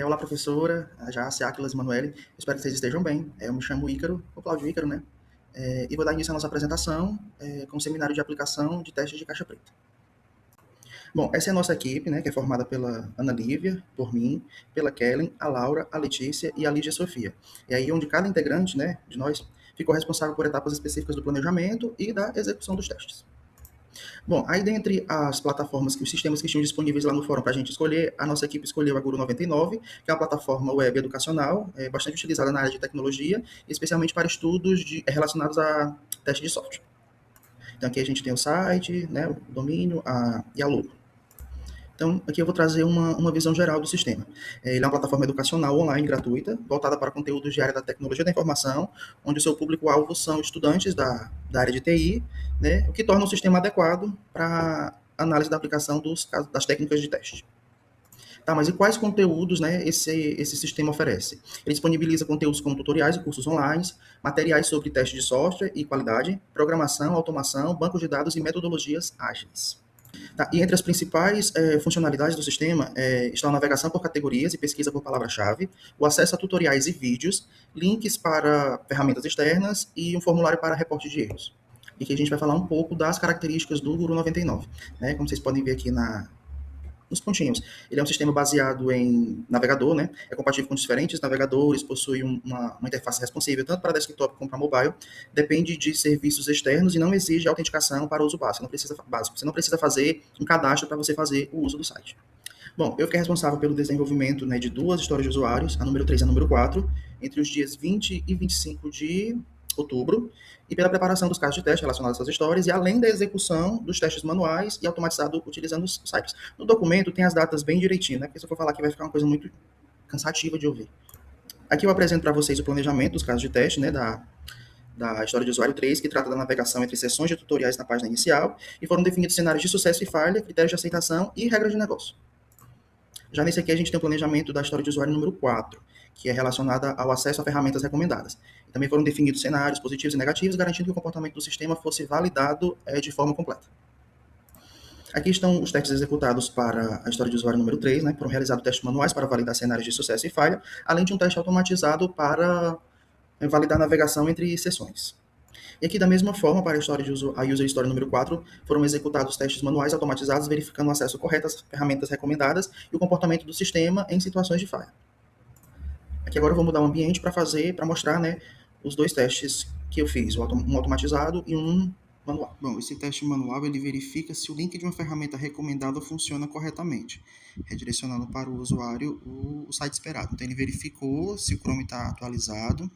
Olá, professora, Jácia, Áquilas, Emanuele. Espero que vocês estejam bem. Eu me chamo Ícaro, o Cláudio Ícaro, né? E vou dar início à nossa apresentação com o seminário de aplicação de testes de caixa preta. Bom, essa é a nossa equipe, né, que é formada pela Ana Lívia, por mim, pela Kellen, a Laura, a Letícia e a Lígia Sofia. E aí, onde cada integrante, né, de nós, ficou responsável por etapas específicas do planejamento e da execução dos testes. Bom, aí dentre as plataformas os sistemas que tinham disponíveis lá no fórum para a gente escolher, a nossa equipe escolheu a Guru 99, que é uma plataforma web educacional, bastante utilizada na área de tecnologia, especialmente para estudos relacionados a teste de software. Então aqui a gente tem o site, né, o domínio e a logo. Então, aqui eu vou trazer uma visão geral do sistema. Ele é uma plataforma educacional online gratuita, voltada para conteúdos de área da tecnologia da informação, onde o seu público-alvo são estudantes da área de TI, né, o que torna o sistema adequado para análise da aplicação das técnicas de teste. Tá, mas e quais conteúdos, né, esse sistema oferece? Ele disponibiliza conteúdos como tutoriais e cursos online, materiais sobre teste de software e qualidade, programação, automação, bancos de dados e metodologias ágeis. Tá, e entre as principais funcionalidades do sistema estão a navegação por categorias e pesquisa por palavra-chave, o acesso a tutoriais e vídeos, links para ferramentas externas e um formulário para reporte de erros. E aqui a gente vai falar um pouco das características do Guru 99. Né? Como vocês podem ver aqui nos pontinhos. Ele é um sistema baseado em navegador, né? É compatível com diferentes navegadores, possui uma interface responsível tanto para desktop como para mobile, depende de serviços externos e não exige autenticação para uso básico. Você não precisa fazer um cadastro para você fazer o uso do site. Bom, eu fiquei responsável pelo desenvolvimento, né, de duas histórias de usuários, a número 3 e a número 4, entre os dias 20 e 25 de outubro, e pela preparação dos casos de teste relacionados a essas histórias, e além da execução dos testes manuais e automatizado utilizando os sites. No documento tem as datas bem direitinho, né, porque se eu for falar aqui vai ficar uma coisa muito cansativa de ouvir. Aqui eu apresento para vocês o planejamento dos casos de teste, né, da história de usuário 3, que trata da navegação entre sessões de tutoriais na página inicial, e foram definidos cenários de sucesso e falha, critérios de aceitação e regras de negócio. Já nesse aqui, a gente tem o planejamento da história de usuário número 4, que é relacionada ao acesso a ferramentas recomendadas. Também foram definidos cenários positivos e negativos, garantindo que o comportamento do sistema fosse validado de forma completa. Aqui estão os testes executados para a história de usuário número 3, né? Foram realizados testes manuais para validar cenários de sucesso e falha, além de um teste automatizado para validar a navegação entre sessões. E aqui, da mesma forma, para a User Story número 4, foram executados testes manuais automatizados, verificando o acesso correto às ferramentas recomendadas e o comportamento do sistema em situações de falha. Aqui agora eu vou mudar o ambiente para mostrar, né, os dois testes que eu fiz, um automatizado e um manual. Bom, esse teste manual ele verifica se o link de uma ferramenta recomendada funciona corretamente, redirecionando para o usuário o site esperado. Então ele verificou se o Chrome está atualizado,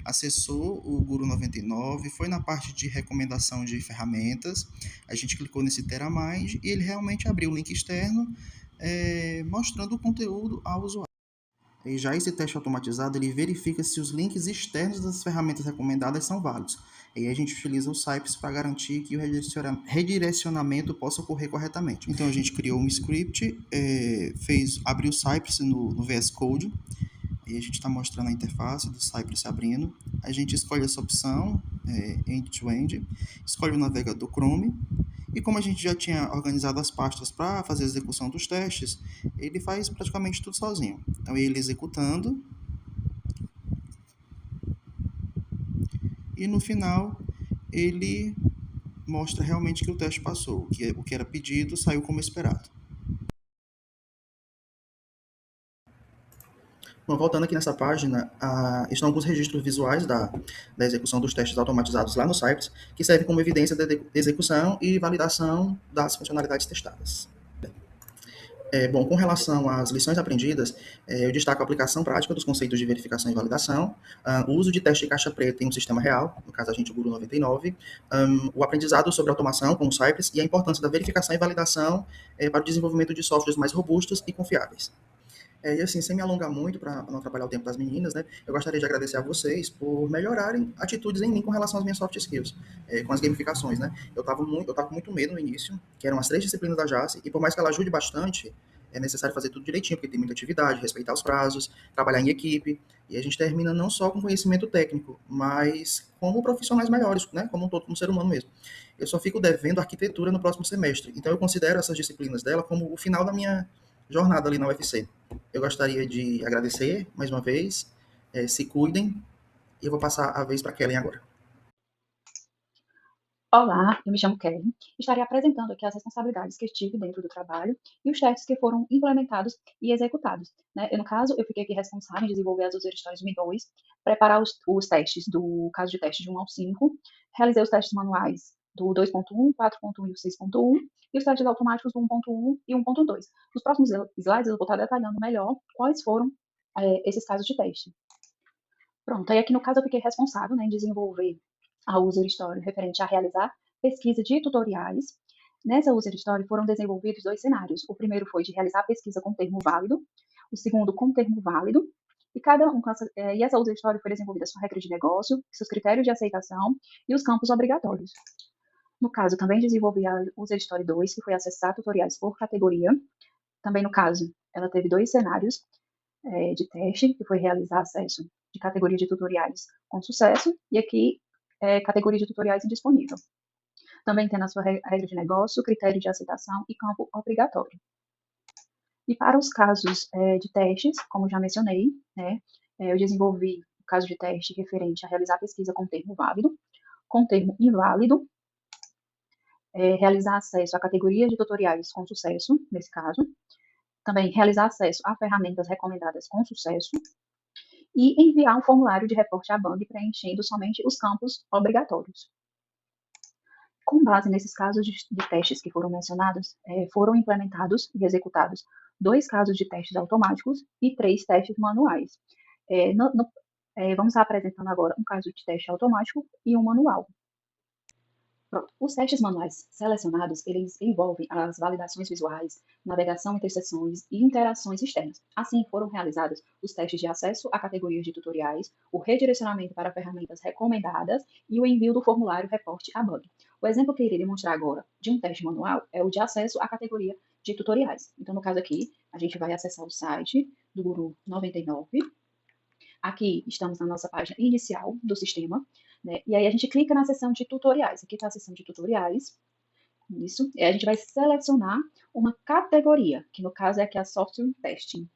acessou o Guru 99, foi na parte de recomendação de ferramentas, a gente clicou nesse Ter a Mais e ele realmente abriu o link externo, mostrando o conteúdo ao usuário. E já esse teste automatizado, ele verifica se os links externos das ferramentas recomendadas são válidos. E aí a gente utiliza o Cypress para garantir que o redirecionamento possa ocorrer corretamente. Então a gente criou um script, abriu o Cypress no VS Code, e a gente está mostrando a interface do Cypress abrindo. A gente escolhe essa opção, end-to-end, escolhe o navegador Chrome, e como a gente já tinha organizado as pastas para fazer a execução dos testes, ele faz praticamente tudo sozinho. Então ele executando, e no final ele mostra realmente que o teste passou, o que era pedido saiu como esperado. Bom, voltando aqui nessa página, estão alguns registros visuais da execução dos testes automatizados lá no Cypress, que servem como evidência da execução e validação das funcionalidades testadas. Bom, com relação às lições aprendidas, eu destaco a aplicação prática dos conceitos de verificação e validação, o uso de teste de caixa preta em um sistema real, no caso a gente o Guru 99, o aprendizado sobre automação com o Cypress e a importância da verificação e validação para o desenvolvimento de softwares mais robustos e confiáveis. E assim, sem me alongar muito, para não atrapalhar o tempo das meninas, né, eu gostaria de agradecer a vocês por melhorarem atitudes em mim com relação às minhas soft skills, com as gamificações, né. Eu tava com muito medo no início, que eram as 3 disciplinas da JASE, e por mais que ela ajude bastante, é necessário fazer tudo direitinho, porque tem muita atividade, respeitar os prazos, trabalhar em equipe, e a gente termina não só com conhecimento técnico, mas como profissionais melhores, né, como um todo, como ser humano mesmo. Eu só fico devendo arquitetura no próximo semestre, então eu considero essas disciplinas dela como o final jornada ali na UFC. Eu gostaria de agradecer mais uma vez, se cuidem, e eu vou passar a vez para a Kellen agora. Olá, eu me chamo Kelly. Estarei apresentando aqui as responsabilidades que tive dentro do trabalho e os testes que foram implementados e executados, né? No caso, eu fiquei aqui responsável em desenvolver as user stories 1 e 2, preparar os testes do caso de teste de 1 ao 5, realizei os testes manuais do 2.1, 4.1 e o 6.1 e os testes automáticos do 1.1 e 1.2. Nos próximos slides eu vou estar detalhando melhor quais foram esses casos de teste. Pronto, aí aqui no caso eu fiquei responsável, né, em desenvolver a user story referente a realizar pesquisa de tutoriais. Nessa user story foram desenvolvidos dois cenários. O primeiro foi de realizar pesquisa com termo válido, o segundo com termo válido, e e essa user story foi desenvolvida sua regra de negócio, seus critérios de aceitação e os campos obrigatórios. No caso, também desenvolvi a user story 2, que foi acessar tutoriais por categoria. Também no caso, ela teve dois cenários de teste, que foi realizar acesso de categoria de tutoriais com sucesso, e aqui categoria de tutoriais indisponível. Também tem na sua regra de negócio, critério de aceitação e campo obrigatório. E para os casos de testes, como já mencionei, né, eu desenvolvi o caso de teste referente a realizar pesquisa com termo válido, com termo inválido, realizar acesso a categoria de tutoriais com sucesso, nesse caso, também realizar acesso a ferramentas recomendadas com sucesso, e enviar um formulário de reporte à bug preenchendo somente os campos obrigatórios. Com base nesses casos de testes que foram mencionados, foram implementados e executados dois casos de testes automáticos e três testes manuais. Vamos apresentando agora um caso de teste automático e um manual. Pronto. Os testes manuais selecionados, eles envolvem as validações visuais, navegação entre seções e interações externas. Assim, foram realizados os testes de acesso a categorias de tutoriais, o redirecionamento para ferramentas recomendadas e o envio do formulário reporte a bug. O exemplo que eu irei demonstrar agora de um teste manual é o de acesso à categoria de tutoriais. Então, no caso aqui, a gente vai acessar o site do Guru 99. Aqui estamos na nossa página inicial do sistema, né? E aí a gente clica na seção de tutoriais. Aqui está a seção de tutoriais. Isso. E a gente vai selecionar uma categoria, que no caso é aqui a Software Testing.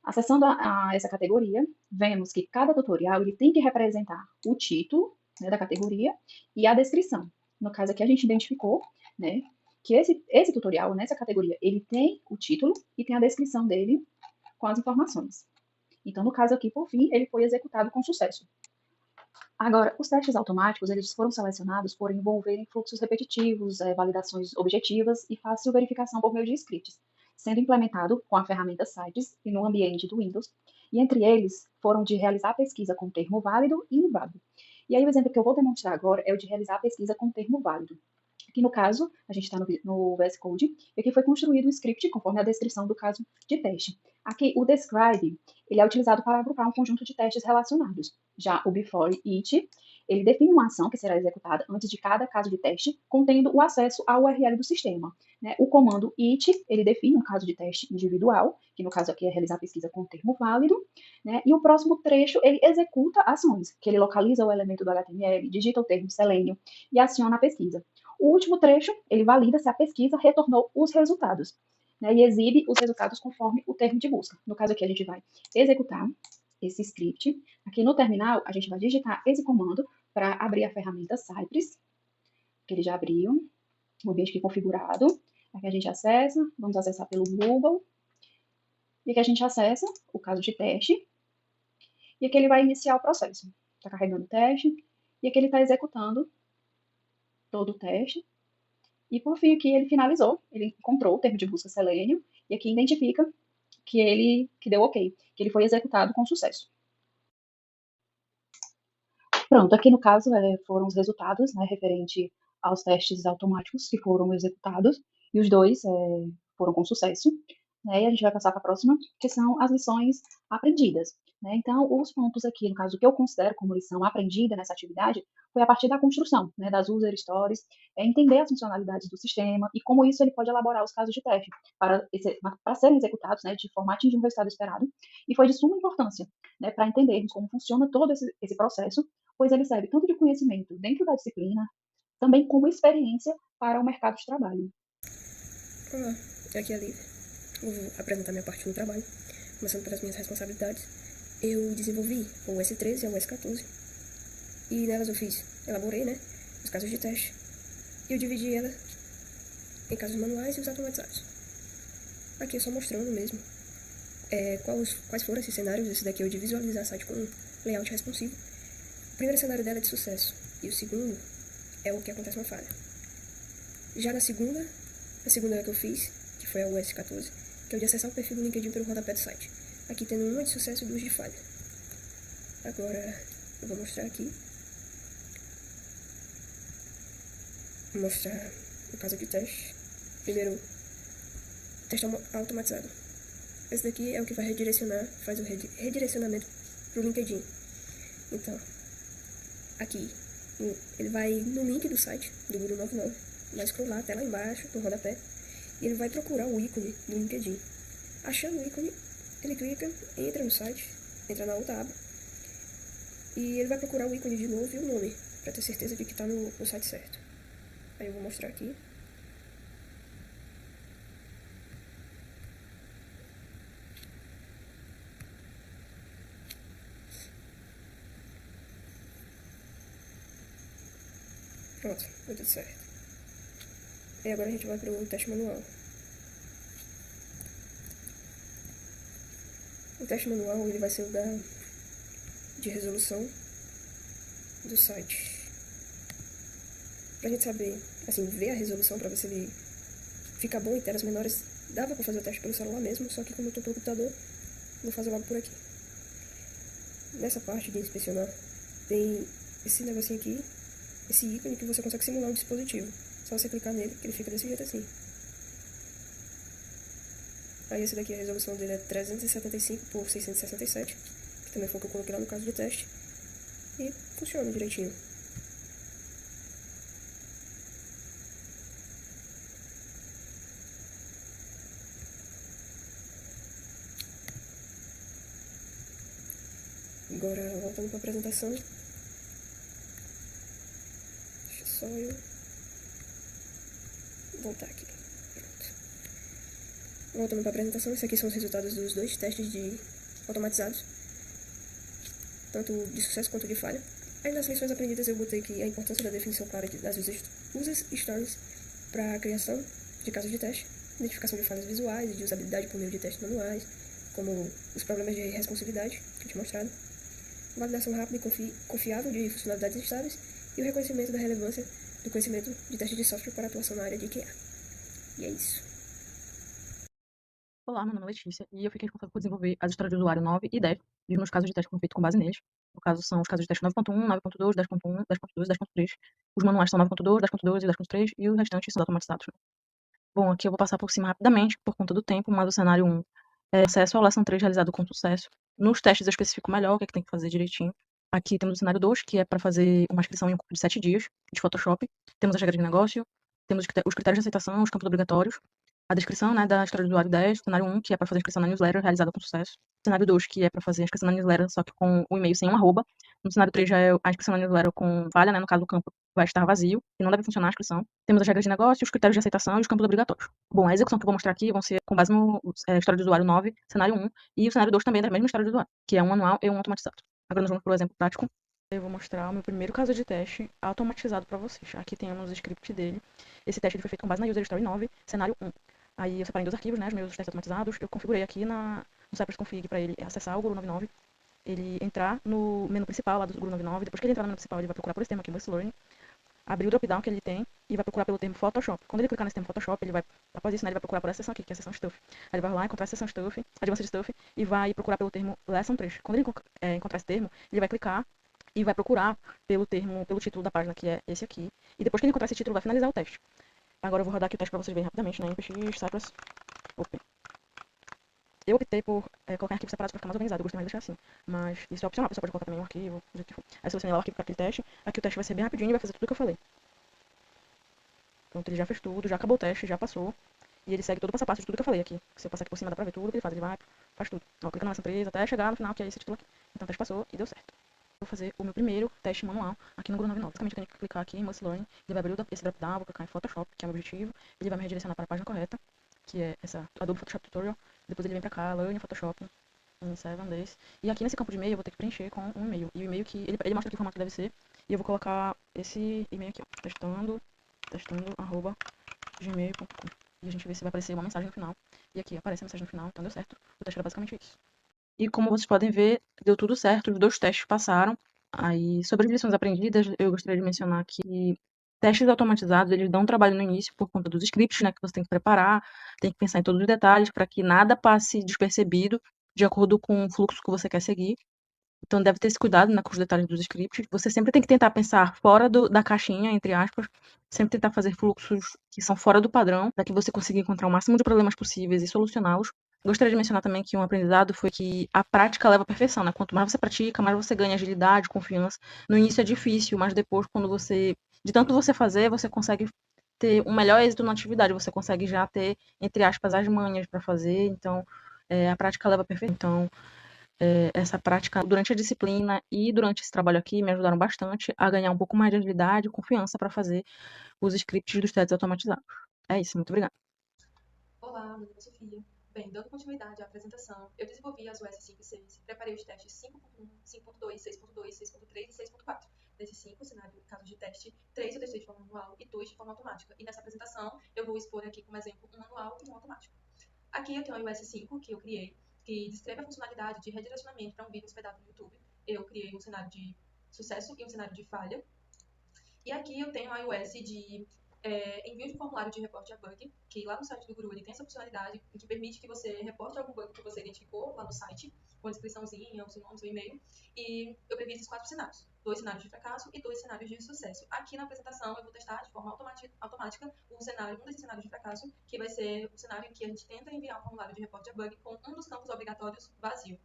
Acessando essa categoria, vemos que cada tutorial ele tem que representar o título, né, da categoria e a descrição. No caso aqui a gente identificou, né, que esse tutorial nessa categoria ele tem o título e tem a descrição dele com as informações. Então, no caso aqui, por fim, ele foi executado com sucesso. Agora, os testes automáticos, eles foram selecionados por envolverem fluxos repetitivos, validações objetivas e fácil verificação por meio de scripts, sendo implementado com a ferramenta Sites e no ambiente do Windows, e entre eles foram de realizar pesquisa com termo válido e inválido. E aí o exemplo que eu vou demonstrar agora é o de realizar pesquisa com termo válido. Aqui no caso, a gente está no VS Code, e aqui foi construído o script conforme a descrição do caso de teste. Aqui, o describe, ele é utilizado para agrupar um conjunto de testes relacionados. Já o before it, ele define uma ação que será executada antes de cada caso de teste, contendo o acesso ao URL do sistema. Né? O comando it, ele define um caso de teste individual, que no caso aqui é realizar pesquisa com termo válido, né? E o próximo trecho, ele executa ações, que ele localiza o elemento do HTML, digita o termo Selenium e aciona a pesquisa. O último trecho, ele valida se a pesquisa retornou os resultados, né, e exibe os resultados conforme o termo de busca. No caso aqui, a gente vai executar esse script. Aqui no terminal, a gente vai digitar esse comando para abrir a ferramenta Cypress, que ele já abriu, o ambiente aqui configurado. Aqui a gente acessa, vamos acessar pelo Google. E aqui a gente acessa o caso de teste. E aqui ele vai iniciar o processo. Está carregando o teste. E aqui ele está executando todo o teste. E por fim, aqui ele finalizou, ele encontrou o termo de busca Selenium e aqui identifica que deu ok, que ele foi executado com sucesso. Pronto, aqui no caso foram os resultados, né, referente aos testes automáticos que foram executados e os dois foram com sucesso. Né, e a gente vai passar para a próxima, que são as lições aprendidas. Né? Então, os pontos aqui, no caso, que eu considero como lição aprendida nessa atividade, foi a partir da construção, né, das user stories, entender as funcionalidades do sistema e como isso ele pode elaborar os casos de teste para serem executados, né, de forma a atingir um resultado esperado. E foi de suma importância, né, para entendermos como funciona todo esse processo, pois ele serve tanto de conhecimento dentro da disciplina, também como experiência para o mercado de trabalho. Olá, aqui é a Lívia. vou apresentar minha parte no trabalho, começando pelas minhas responsabilidades. Eu desenvolvi o S13 e o S14, e nelas elaborei, né, os casos de teste, e eu dividi ela em casos manuais e os automatizados. Aqui é só mostrando mesmo quais foram esses cenários. Esse daqui é o de visualizar site com layout responsivo. O primeiro cenário dela é de sucesso, e o segundo é o que acontece uma falha. Já a segunda que eu fiz, que foi a US14, que é o de acessar o perfil do LinkedIn pelo rodapé do site. Aqui tendo uma de sucesso e duas de falha. Agora eu vou mostrar aqui. Vou mostrar o caso de teste. Primeiro, teste automatizado. Esse daqui é o que vai faz o redirecionamento para o LinkedIn. Então, aqui, ele vai no link do site do Guru 99, vai scrollar até lá embaixo, no rodapé, e ele vai procurar o ícone do LinkedIn. Achando o ícone, ele clica, entra no site, entra na outra aba, e ele vai procurar o ícone de novo e o nome, para ter certeza de que está no site certo. Aí eu vou mostrar aqui. Pronto, deu tudo certo. E agora a gente vai para o teste manual. O teste manual ele vai ser o de resolução do site. Pra gente saber, assim, ver a resolução para ver se ele fica bom em telas menores, dava para fazer o teste pelo celular mesmo, só que como eu tô pelo computador, vou fazer logo por aqui. Nessa parte de inspecionar, tem esse negocinho aqui, esse ícone que você consegue simular o dispositivo. Só você clicar nele, que ele fica desse jeito assim. Aí esse daqui, a resolução dele é 375 por 667, que também foi o que eu coloquei lá no caso de teste. E funciona direitinho. Agora, voltando para a apresentação. Deixa só eu voltar aqui. Pronto. Voltando para a apresentação, esses aqui são os resultados dos dois testes automatizados, tanto de sucesso quanto de falha. Aí nas lições aprendidas eu botei aqui a importância da definição clara das user stories para a criação de casos de teste, identificação de falhas visuais e de usabilidade por meio de testes manuais, como os problemas de responsividade, que eu tinha mostrado, validação rápida e confiável de funcionalidades estáveis e o reconhecimento da relevância do conhecimento de teste de software para atuação na área de QA. E é isso. Olá, meu nome é Letícia e eu fiquei responsável por desenvolver as histórias de usuário 9 e 10 e os meus casos de teste foram feitos com base neles. No caso, são os casos de teste 9.1, 9.2, 10.1, 10.2 e 10.3. Os manuais são 9.2, 10.2 e 10.3 e os restantes são automatizados. Bom, aqui eu vou passar por cima rapidamente, por conta do tempo, mas o cenário 1 é acesso ao Lesson 3 realizado com sucesso. Nos testes eu especifico melhor o que é que tem que fazer direitinho. Aqui temos o cenário 2, que é para fazer uma inscrição em um curso de 7 dias de Photoshop. Temos as regras de negócio, temos os critérios de aceitação, os campos obrigatórios, a descrição, né, da história do usuário 10, cenário 1, que é para fazer a inscrição na newsletter realizada com sucesso. Cenário 2, que é para fazer a inscrição na newsletter, só que com o e-mail sem um arroba. No cenário 3 já é a inscrição na newsletter com falha, né, no caso do campo vai estar vazio e não deve funcionar a inscrição. Temos as regras de negócio, os critérios de aceitação e os campos obrigatórios. Bom, a execução que eu vou mostrar aqui vão ser com base no história do usuário 9, cenário 1, e o cenário 2 também é da mesma história do usuário, que é um manual e um automatizado. Agora nós vamos para o exemplo prático. Eu vou mostrar o meu primeiro caso de teste automatizado para vocês. Aqui temos o script dele. Esse teste foi feito com base na User Story 9, cenário 1. Aí eu separei em dois arquivos, né, os meus testes automatizados. Eu configurei aqui no Cypress Config para ele acessar o Guru 99, ele entrar no menu principal lá do Guru 99. Depois que ele entrar no menu principal, ele vai procurar por esse termo aqui, Voice Learning, abrir o drop-down que ele tem e vai procurar pelo termo Photoshop. Quando ele clicar nesse termo Photoshop, ele vai, após isso, né, ele vai procurar por essa seção aqui, que é a seção Stuff. Aí ele vai lá encontrar a seção Stuff, Advanced Stuff, e vai procurar pelo termo Lesson 3. Quando ele encontrar esse termo, ele vai clicar e vai procurar pelo título da página, que é esse aqui. E depois que ele encontrar esse título, vai finalizar o teste. Agora eu vou rodar aqui o teste para vocês verem rapidamente, né, NPX, Cypress, Open. Eu optei por colocar arquivos separados para ficar mais organizado, eu gostei mais de deixar assim. Mas isso é opcional, a pessoa pode colocar também um arquivo, do jeito que for. Aí selecionei lá o arquivo para aquele teste. Aqui o teste vai ser bem rapidinho e vai fazer tudo o que eu falei. Pronto, ele já fez tudo, já acabou o teste, já passou. E ele segue todo o passo a passo de tudo que eu falei aqui. Se eu passar aqui por cima dá pra ver tudo que ele faz, ele vai, faz tudo. Ó, clica nessa empresa até chegar no final, que é esse título aqui. Então o teste passou e deu certo. Vou fazer o meu primeiro teste manual aqui no Guru 99. Basicamente eu tenho que clicar aqui em Must Learn, ele vai abrir esse drop-down, vou clicar em Photoshop, que é o meu objetivo. Ele vai me redirecionar para a página correta. que é essa Adobe Photoshop Tutorial. Depois ele vem pra cá, Learn Photoshop, em 7 days. E aqui nesse campo de e-mail eu vou ter que preencher com um e-mail. E o e-mail que ele mostra que o formato deve ser. E eu vou colocar esse e-mail aqui, ó, testando@gmail.com. E a gente vê se vai aparecer uma mensagem no final. E aqui aparece a mensagem no final, então deu certo. O teste era basicamente isso. E como vocês podem ver, deu tudo certo, os 2 testes passaram. Aí, sobre as lições aprendidas, eu gostaria de mencionar que testes automatizados, eles dão trabalho no início por conta dos scripts, né, que você tem que preparar, tem que pensar em todos os detalhes para que nada passe despercebido de acordo com o fluxo que você quer seguir. Então, deve ter esse cuidado, né, com os detalhes dos scripts. Você sempre tem que tentar pensar fora da caixinha, entre aspas, sempre tentar fazer fluxos que são fora do padrão, para que você consiga encontrar o máximo de problemas possíveis e solucioná-los. Gostaria de mencionar também que um aprendizado foi que a prática leva à perfeição, né? Quanto mais você pratica, mais você ganha agilidade, confiança. No início é difícil, mas depois, de tanto você fazer, você consegue ter um melhor êxito na atividade. Você consegue já ter, entre aspas, as manhas para fazer. Então, a prática leva à perfeição. Então, essa prática durante a disciplina e durante esse trabalho aqui me ajudaram bastante a ganhar um pouco mais de agilidade e confiança para fazer os scripts dos testes automatizados. É isso, muito obrigada. Olá, meu nome é Sofia. Bem, dando continuidade à apresentação, eu desenvolvi as US 5 e 6 e preparei os testes 5.1, 5.2, 6.2, 6.3 e 6.4. Desses 5, cenário, casos de teste, 3 eu testei de forma manual e 2 de forma automática. E nessa apresentação, eu vou expor aqui como exemplo um manual e um automático. Aqui eu tenho a US 5 que eu criei, que descreve a funcionalidade de redirecionamento para um vídeo hospedado no YouTube. Eu criei um cenário de sucesso e um cenário de falha. E aqui eu tenho a iOS de envio de formulário de reporte a bug, que lá no site do Guru ele tem essa funcionalidade que permite que você reporte algum bug que você identificou lá no site, com a descriçãozinha, o seu nome, seu e-mail. E eu previ esses 4 cenários. 2 cenários de fracasso e 2 cenários de sucesso. Aqui na apresentação eu vou testar de forma automática um desses cenários de fracasso, que vai ser o cenário em que a gente tenta enviar um formulário de reporte a bug com um dos campos obrigatórios vazio.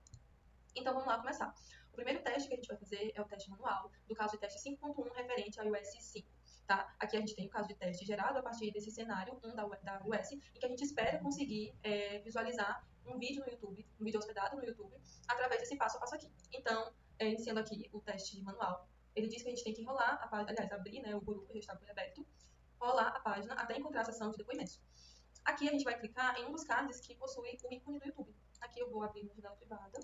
Então vamos lá começar. O primeiro teste que a gente vai fazer é o teste manual, do caso de teste 5.1 referente ao iOS 5. Tá? Aqui a gente tem o caso de teste gerado a partir desse cenário 1 da iOS, em que a gente espera conseguir visualizar um vídeo no YouTube, um vídeo hospedado no YouTube, através desse passo a passo aqui. Então, iniciando aqui o teste manual, ele diz que a gente tem que rolar a página, aliás, abrir, né, o Guru, que já está aberto, rolar a página até encontrar a seção de depoimentos. Aqui a gente vai clicar em um dos cards que possui o ícone do YouTube. Aqui eu vou abrir uma janela privada,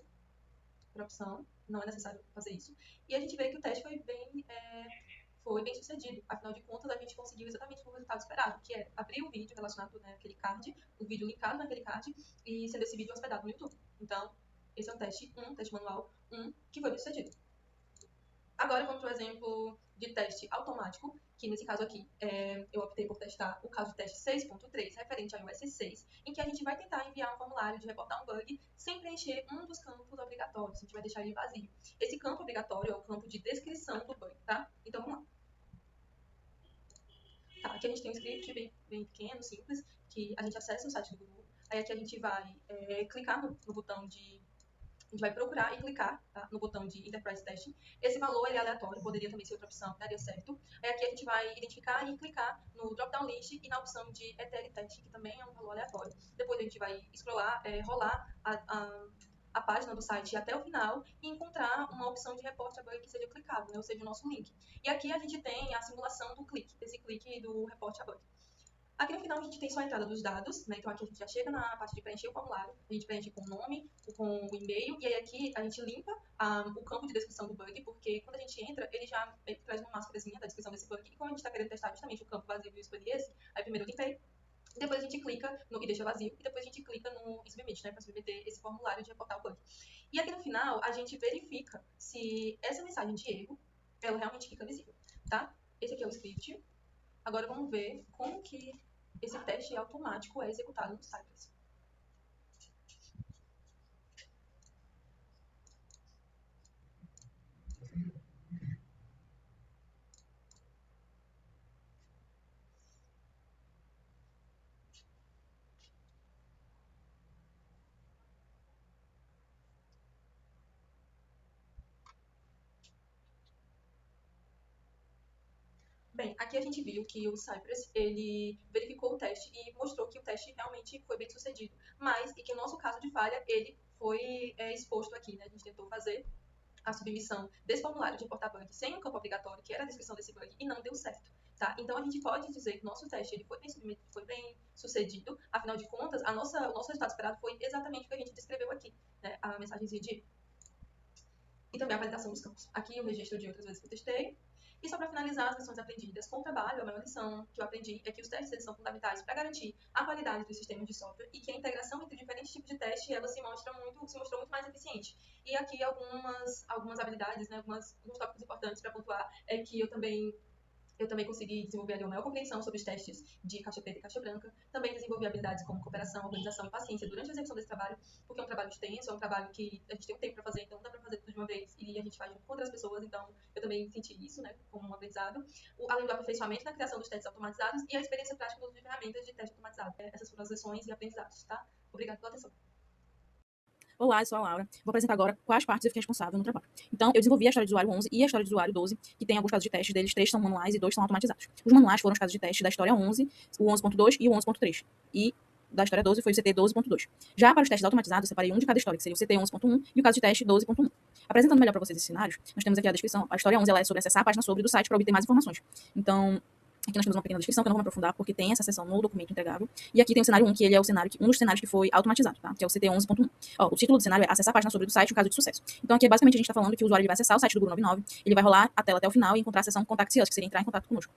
por opção, não é necessário fazer isso. E a gente vê que o teste foi bem sucedido. Afinal de contas, a gente conseguiu exatamente o resultado esperado, que é abrir o vídeo relacionado naquele card, o vídeo linkado naquele card, e sendo esse vídeo hospedado no YouTube. Então, esse é o teste 1, teste manual 1, que foi bem sucedido. Agora vamos para o exemplo de teste automático, que nesse caso aqui eu optei por testar o caso de teste 6.3, referente ao iOS 6, em que a gente vai tentar enviar um formulário de reportar um bug sem preencher um dos campos obrigatórios, a gente vai deixar ele vazio. Esse campo obrigatório é o campo de descrição do bug, tá? Então vamos lá. Tá, aqui a gente tem um script bem pequeno, simples, que a gente acessa no site do Google. Aí aqui a gente vai clicar no botão de... A gente vai procurar e clicar, tá, no botão de Enterprise Testing. Esse valor ele é aleatório, poderia também ser outra opção, daria certo. Aí aqui a gente vai identificar e clicar no drop-down list e na opção de ETL Testing, que também é um valor aleatório. Depois a gente vai scrollar, rolar a página do site até o final e encontrar uma opção de reporte a bug que seja clicável, né, ou seja, o nosso link. E aqui a gente tem a simulação do clique, desse clique do reporte a bug. Aqui no final a gente tem só a entrada dos dados, né? Então aqui a gente já chega na parte de preencher o formulário, a gente preenche com o nome, com o e-mail, e aí aqui a gente limpa o campo de descrição do bug, porque quando a gente entra, ele traz uma máscarazinha da descrição desse bug, e como a gente está querendo testar justamente o campo vazio e eu escolhi esse, aí primeiro eu limpei, depois a gente clica no e deixa vazio, e depois a gente clica no submit, né, para submeter esse formulário de reportar o bug. E aqui no final a gente verifica se essa mensagem de erro, ela realmente fica visível, tá? Esse aqui é o script. Agora vamos ver como que esse teste automático é executado no Cypress. Bem, aqui a gente viu que o Cypress, ele verificou o teste e mostrou que o teste realmente foi bem sucedido, mas e que o nosso caso de falha, ele foi exposto aqui, né? A gente tentou fazer a submissão desse formulário de reportar bug sem um campo obrigatório, que era a descrição desse bug, e não deu certo. tá? Então, a gente pode dizer que o nosso teste ele foi bem sucedido, afinal de contas, o nosso resultado esperado foi exatamente o que a gente descreveu aqui, né? A mensagenzinha de erro. E também a validação dos campos. Aqui o registro de outras vezes que eu testei. E só para finalizar as lições aprendidas com o trabalho, a maior lição que eu aprendi é que os testes eles são fundamentais para garantir a qualidade dos sistemas de software e que a integração entre diferentes tipos de teste ela se mostrou muito mais eficiente. E aqui algumas habilidades, né, alguns tópicos importantes para pontuar é que eu também consegui desenvolver ali uma maior compreensão sobre os testes de caixa preta e caixa branca. Também desenvolvi habilidades como cooperação, organização e paciência durante a execução desse trabalho, porque é um trabalho extenso, é um trabalho que a gente tem um tempo para fazer, então não dá para fazer tudo de uma vez e a gente faz junto com outras pessoas, então eu também senti isso, né, como um aprendizado. Além do aperfeiçoamento na criação dos testes automatizados e a experiência prática do uso de ferramentas de teste automatizado. Essas foram as lições e aprendizados, tá? Obrigada pela atenção. Olá, eu sou a Laura. Vou apresentar agora quais partes eu fiquei responsável no trabalho. Então, eu desenvolvi a história do usuário 11 e a história do usuário 12, que tem alguns casos de testes deles, 3 são manuais e 2 são automatizados. Os manuais foram os casos de teste da história 11, o 11.2 e o 11.3. E da história 12 foi o CT 12.2. Já para os testes automatizados, eu separei um de cada história, que seria o CT 11.1 e o caso de teste 12.1. Apresentando melhor para vocês esses cenários, nós temos aqui a descrição. A história 11 ela é sobre acessar a página sobre do site para obter mais informações. Então, aqui nós temos uma pequena descrição que eu não vou me aprofundar porque tem essa seção no documento entregável. E aqui tem o cenário 1, que ele é um dos cenários que foi automatizado, tá? Que é o CT 11.1. O título do cenário é acessar a página sobre do site, um caso de sucesso. Então aqui basicamente a gente está falando que o usuário ele vai acessar o site do Guru 99, ele vai rolar a tela até o final e encontrar a seção Contact Us, que seria entrar em contato conosco.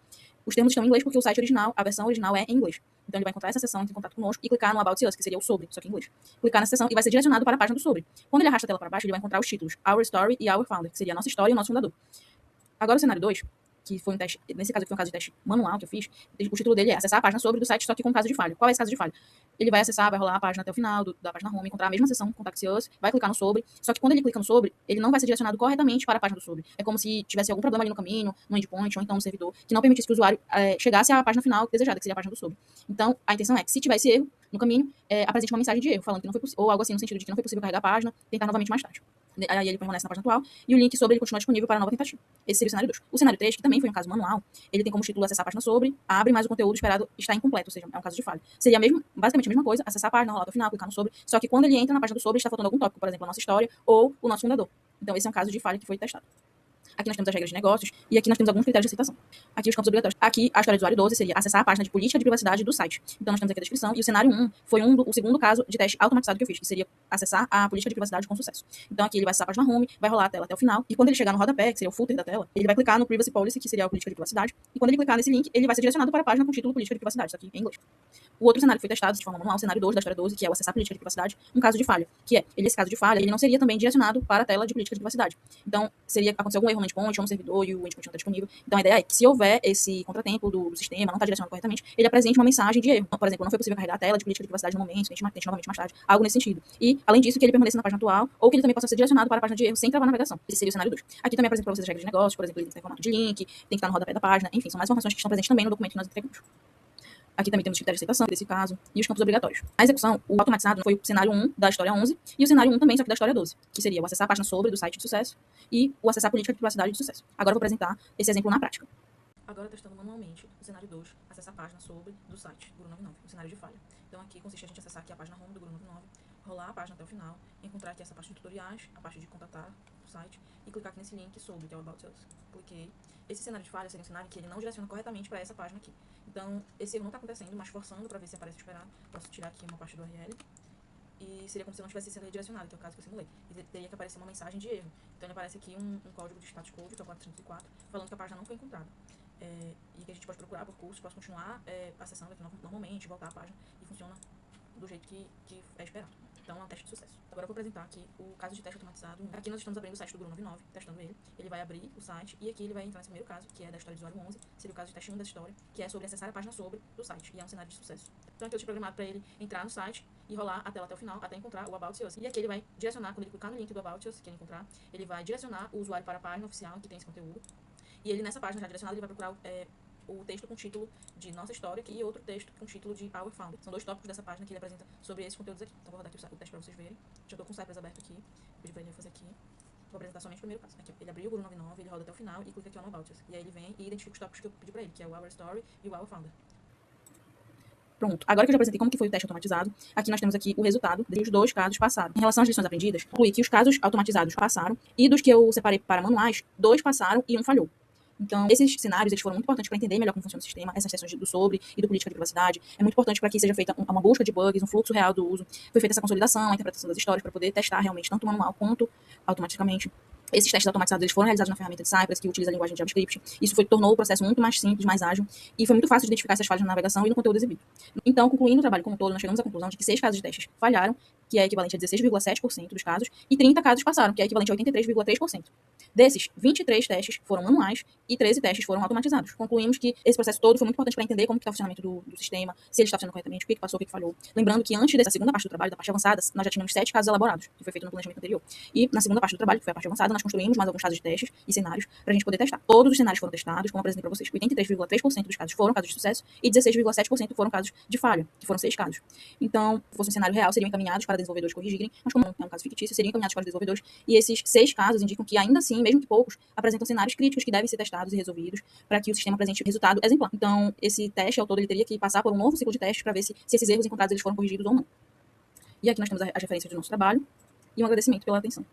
Os termos estão em inglês porque o site original, a versão original é em inglês. Então ele vai encontrar essa seção entre em contato conosco e clicar no About Us, que seria o sobre, só que em inglês. Clicar nessa seção e vai ser direcionado para a página do sobre. Quando ele arrasta a tela para baixo, ele vai encontrar os títulos Our Story e Our Founder, que seria a nossa história e o nosso fundador. Agora o cenário 2, que foi um teste, nesse caso aqui foi um caso de teste manual que eu fiz, o título dele é acessar a página sobre do site, só que com caso de falha. Qual é esse caso de falha? Ele vai acessar, vai rolar a página até o final da página home, encontrar a mesma seção, Contact Us, vai clicar no sobre, só que quando ele clica no sobre, ele não vai ser direcionado corretamente para a página do sobre. É como se tivesse algum problema ali no caminho, no endpoint, ou então no servidor, que não permitisse que o usuário chegasse à página final desejada, que seria a página do sobre. Então, a intenção é que se tiver esse erro no caminho, apresente uma mensagem de erro, falando que não foi possível, ou algo assim no sentido de que não foi possível carregar a página, tentar novamente mais tarde. Aí ele permanece na página atual, e o link sobre ele continua disponível para a nova tentativa. Esse seria o cenário 2. O cenário 3, que também foi um caso manual, ele tem como título acessar a página sobre, abre, mas o conteúdo esperado está incompleto, ou seja, é um caso de falha. Seria basicamente a mesma coisa, acessar a página, rolar até o final, clicar no sobre, só que quando ele entra na página do sobre, está faltando algum tópico, por exemplo, a nossa história ou o nosso fundador. Então esse é um caso de falha que foi testado. Aqui nós temos as regras de negócios e aqui nós temos alguns critérios de aceitação. Aqui os campos obrigatórios. Aqui a história do usuário 12 seria acessar a página de política de privacidade do site. Então nós temos aqui a descrição e o cenário 1 foi o segundo caso de teste automatizado que eu fiz, que seria acessar a política de privacidade com sucesso. Então aqui ele vai acessar a página home, vai rolar a tela até o final e quando ele chegar no rodapé, que seria o footer da tela, ele vai clicar no Privacy Policy, que seria a política de privacidade, e quando ele clicar nesse link, ele vai ser direcionado para a página com o título política de privacidade, isso aqui em inglês. O outro cenário que foi testado de forma manual, o cenário 2 da história 12, que é o acessar a política de privacidade, um caso de falha, que é, esse caso de falha, ele não seria também direcionado para a tela de política de privacidade. Então, acontecer algum erro no endpoint ou no servidor e o endpoint não está disponível. Então, a ideia é que se houver esse contratempo do sistema, não está direcionado corretamente, ele apresente uma mensagem de erro. Então, por exemplo, não foi possível carregar a tela de política de privacidade no momento, tente novamente mais tarde, algo nesse sentido. E, além disso, que ele permaneça na página atual, ou que ele também possa ser direcionado para a página de erro sem travar a navegação. Esse seria o cenário 2. Aqui também apresento para vocês as regras de negócio, por exemplo, ele tem que ter formato de link, tem que estar no rodapé da página, enfim, são mais informações que estão presentes também no documento que nós entregamos. Aqui também temos os critérios de aceitação desse caso e os campos obrigatórios. A execução, o automatizado foi o cenário 1 da história 11 e o cenário 1 também, só que da história 12, que seria o acessar a página sobre do site de sucesso e o acessar a política de privacidade de sucesso. Agora eu vou apresentar esse exemplo na prática. Agora testando manualmente o cenário 2, acessar a página sobre do site Guru 99, o cenário de falha. Então aqui consiste a gente acessar aqui a página home do Guru 99, rolar a página até o final, encontrar aqui essa parte de tutoriais, a parte de contatar o site e clicar aqui nesse link sobre, que é o About Us. Cliquei. Esse cenário de falha seria um cenário que ele não direciona corretamente para essa página aqui. Então, esse erro não está acontecendo, mas forçando para ver se aparece o esperado. Posso tirar aqui uma parte do URL. E seria como se não estivesse sendo redirecionado, que é o caso que eu simulei. E teria que aparecer uma mensagem de erro. Então, ele aparece aqui um código de status code, que é o 404, falando que a página não foi encontrada. E que a gente pode procurar por curso, posso continuar acessando aqui normalmente, voltar à página, e funciona do jeito que é esperado. Então, é um teste de sucesso. Agora eu vou apresentar aqui o caso de teste automatizado. Aqui nós estamos abrindo o site do Guru 99, testando ele. Ele vai abrir o site e aqui ele vai entrar nesse primeiro caso, que é da história do usuário 11, seria o caso de teste 1 da história, que é sobre acessar a página sobre do site, e é um cenário de sucesso. Então aqui eu tinha programado para ele entrar no site e rolar a tela até o final, até encontrar o About Us. E aqui ele vai direcionar, quando ele clicar no link do About Us, que ele encontrar, ele vai direcionar o usuário para a página oficial que tem esse conteúdo. E ele nessa página já direcionada, ele vai procurar o texto com título de nossa história e outro texto com título de Our Founder. São dois tópicos dessa página que ele apresenta sobre esses conteúdos aqui. Então vou rodar aqui o teste para vocês verem. Já estou com o Cypress aberto aqui. Vou pedir para ele fazer aqui. Vou apresentar somente o primeiro caso. Aqui, ele abriu o Guru 99, ele roda até o final e clica aqui no About Us. E aí ele vem e identifica os tópicos que eu pedi para ele, que é o Our Story e o Our Founder. Pronto. Agora que eu já apresentei como que foi o teste automatizado, aqui nós temos aqui o resultado dos dois casos passados. Em relação às lições aprendidas, concluí que os casos automatizados passaram e dos que eu separei para manuais, 2 passaram e 1 falhou. Então, esses cenários eles foram muito importantes para entender melhor como funciona o sistema, essas seções do sobre e do política de privacidade. É muito importante para que seja feita uma busca de bugs, um fluxo real do uso. Foi feita essa consolidação, a interpretação das histórias para poder testar realmente tanto manual quanto automaticamente. Esses testes automatizados eles foram realizados na ferramenta de Cypress, que utiliza a linguagem de JavaScript. Isso tornou o processo muito mais simples, mais ágil, e foi muito fácil de identificar essas falhas na navegação e no conteúdo exibido. Então, concluindo o trabalho como um todo, nós chegamos à conclusão de que 6 casos de testes falharam, que é equivalente a 16,7% dos casos, e 30 casos passaram, que é equivalente a 83,3%. Desses, 23 testes foram manuais e 13 testes foram automatizados. Concluímos que esse processo todo foi muito importante para entender como está o funcionamento do sistema, se ele está funcionando corretamente, o que passou, o que falhou. Lembrando que antes dessa segunda parte do trabalho, da parte avançada, nós já tínhamos 7 casos elaborados, que foi feito no planejamento anterior. E na segunda parte do trabalho, que foi a parte avançada, nós construímos mais alguns casos de testes e cenários para a gente poder testar. Todos os cenários foram testados, como apresentei para vocês. 83,3% dos casos foram casos de sucesso e 16,7% foram casos de falha, que foram 6 casos. Então, se fosse um cenário real, seriam encaminhados para desenvolvedores corrigirem, mas como é um caso fictício, seriam encaminhados para os desenvolvedores. E esses 6 casos indicam que, ainda assim, mesmo que poucos, apresentam cenários críticos que devem ser testados e resolvidos para que o sistema apresente resultado exemplar. Então, esse teste, ao todo, ele teria que passar por um novo ciclo de testes para ver se esses erros encontrados eles foram corrigidos ou não. E aqui nós temos as referências do nosso trabalho e um agradecimento pela atenção.